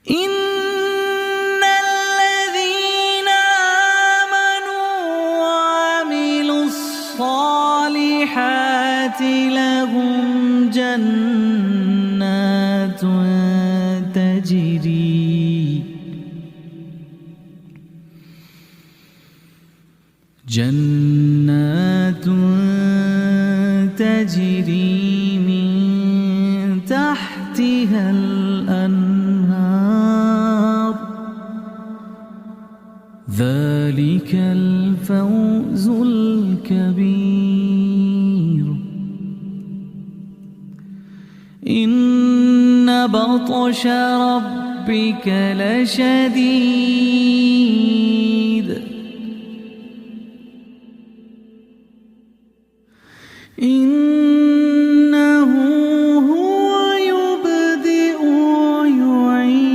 إن الذين آمنوا وعملوا الصالحات لهم جنات تجري من تحتها الأنهار ذلك الفوز الكبير. إن بطش ربك لشديد